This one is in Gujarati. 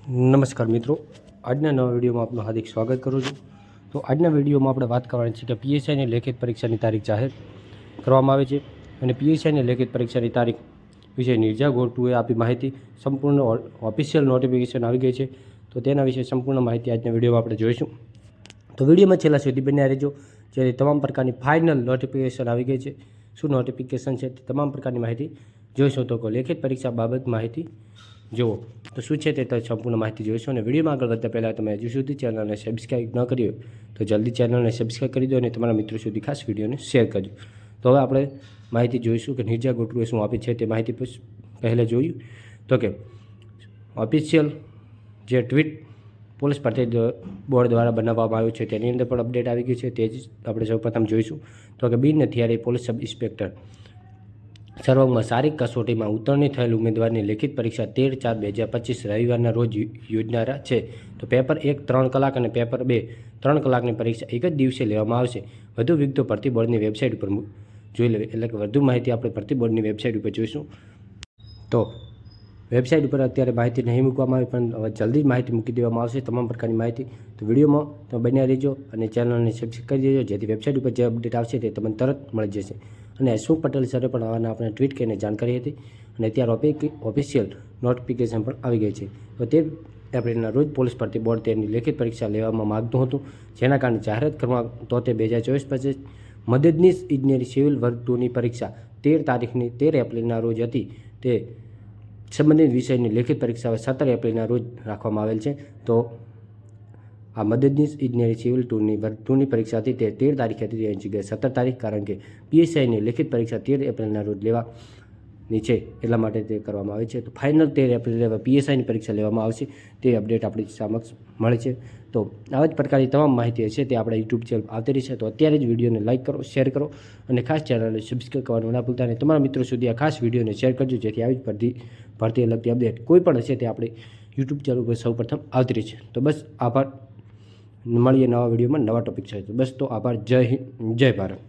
નમસ્કાર મિત્રો, આજના નવા વિડીયોમાં આપનું હાર્દિક સ્વાગત કરું છું। તો આજના વિડીયોમાં આપણે વાત કરવાની છે કે પીએસઆઈની લેખિત પરીક્ષાની તારીખ જાહેર કરવામાં આવે છે અને પીએસઆઈની લેખિત પરીક્ષાની તારીખ વિશે નિર્જા ગોટુએ આપી માહિતી। સંપૂર્ણ ઓફિશિયલ નોટિફિકેશન આવી ગઈ છે, તો તેના વિશે સંપૂર્ણ માહિતી આજના વિડીયોમાં આપણે જોઈશું। તો વિડીયોમાં છેલ્લા સુધી બન્યા રહેજો, જ્યારે તમામ પ્રકારની ફાઇનલ નોટિફિકેશન આવી ગઈ છે। શું નોટિફિકેશન છે તે તમામ પ્રકારની માહિતી જોઈશું। તો લેખિત પરીક્ષા બાબત માહિતી જુઓ તો શું છે તે સંપૂર્ણ માહિતી જોઈશું। અને વિડીયોમાં આગળ વધતા પહેલાં તમે હજુ સુધી ચેનલને સબસ્ક્રાઈબ ન કરી હોય તો જલ્દી ચેનલને સબસ્ક્રાઈબ કરી દો અને તમારા મિત્રો સુધી ખાસ વિડીયોને શેર કરજો। તો હવે આપણે માહિતી જોઈશું કે નિર્જા ગોટુએ શું આપી છે તે માહિતી પહેલાં જોયું તો કે ઓફિશિયલ જે ટ્વીટ પોલીસ ભરતી બોર્ડ દ્વારા બનાવવામાં આવ્યું છે તેની અંદર પણ અપડેટ આવી ગઈ છે, તે જ આપણે સૌપ્રથમ જોઈશું। તો કે બિન હથિયારી પોલીસ સબ ઇન્સ્પેક્ટર સર્વમાં શારીરિક કસોટીમાં ઉત્તીર્ણ થયેલ ઉમેદવારની લેખિત પરીક્ષા 13/4/2025 રવિવારના રોજ યોજનારા છે। તો પેપર 1 3 કલાક અને પેપર 2 3 કલાકની પરીક્ષા એક જ દિવસે લેવામાં આવશે। વધુ વિગતો ભરતી બોર્ડની વેબસાઇટ ઉપર જોઈ લેવી, એટલે કે વધુ માહિતી આપણે ભરતી બોર્ડની વેબસાઇટ ઉપર જોઈશું। તો વેબસાઇટ ઉપર અત્યારે માહિતી નહીં મૂકવામાં આવી, પણ હવે જલ્દી જ માહિતી મૂકી દેવામાં આવશે, તમામ પ્રકારની માહિતી। તો વિડીયોમાં તમે બન્યા રહેજો અને ચેનલને સબસ્ક્રાઈબ કરી દેજો, જેથી વેબસાઇટ ઉપર જે અપડેટ આવશે તે તમને તરત મળી જશે। અને અશોક પટેલ સરે પણ આવાના આપણે ટ્વીટ કરીને જાણકારી હતી અને અત્યારે ઓફિશિયલ નોટિફિકેશન પણ આવી ગઈ છે। તો 13 એપ્રિલના રોજ પોલીસ ભરતી બોર્ડ તેની લેખિત પરીક્ષા લેવામાં માગતું હતું, જેના કારણે જાહેરાત કરવામાં 73/2025 મદદનીશ ઇજનેરી સિવિલ વર્ગ 2ની પરીક્ષા 13 એપ્રિલના રોજ હતી। તે સંબંધિત વિષયની લેખિત પરીક્ષા 17 એપ્રિલના રોજ રાખવામાં આવેલ છે। તો આ મદદનીશ ઇજનેરી સિવિલ વર્ગ 2ની પરીક્ષા હતી તે 13 તારીખે હતી, તેની જગ્યાએ 17 તારીખ, કારણ કે પીએસઆઈની લેખિત પરીક્ષા 13 એપ્રિલના રોજ લેવાની છે, એટલા માટે તે કરવામાં આવે છે। તો ફાઇનલ 13 એપ્રિલે પીએસઆઈની પરીક્ષા લેવામાં આવશે, તે અપડેટ આપણી સમક્ષ મળે છે। તો આવા જ પ્રકારની તમામ માહિતી હશે તે આપણા યુટ્યુબ ચેનલ આવતી રહેશે। તો અત્યારે જ વિડીયોને લાઇક કરો, શેર કરો અને ખાસ ચેનલને સબસ્ક્રાઈબ કરવાનું ના ભૂલતા, અને તમારા મિત્રો સુધી આ ખાસ વિડીયોને શેર કરજો, જેથી આવી જ ભરતી લગતી અપડેટ કોઈ પણ હશે તે આપણે યુટ્યુબ ચેનલ પર સૌપ્રથમ આવતી રહેશે। તો બસ આભાર, મળીએ નવા વિડીયોમાં નવા ટોપિક સાથે। બસ તો આભાર, જય હિન્દ, જય ભારત।